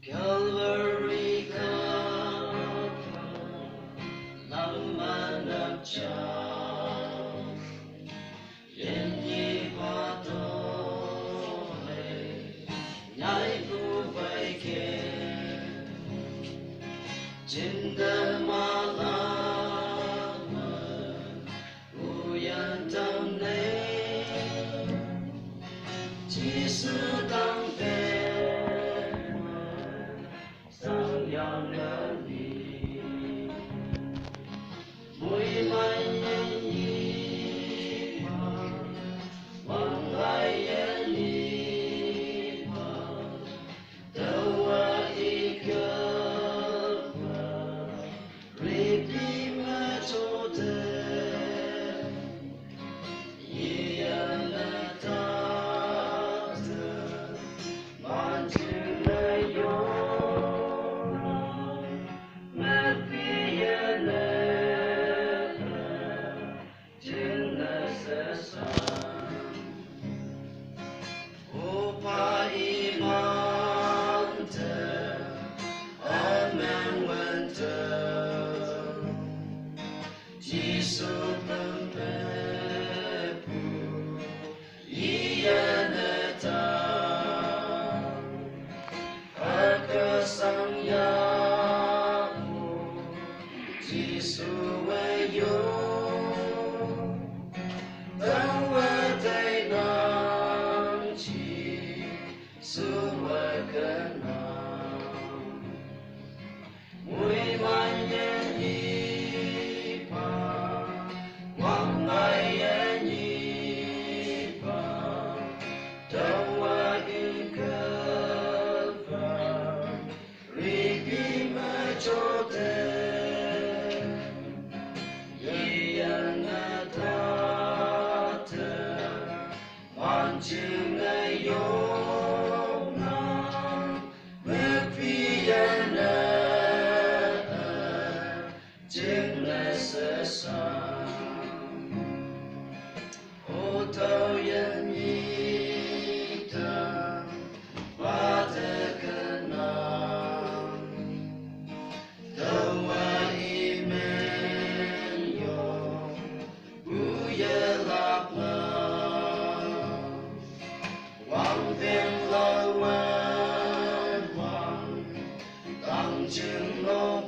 Calvary come, lòng man đập trao, yên nhi qua tôi, nhảy vu vây kề, trên đời ma lama, uyan tâm này, chỉ sự tăng về. Yang nani, mui mai ni ma, wang ai ni ma, tawa ikama, ripi machote, yana tata, manju nayo. Chừng ngô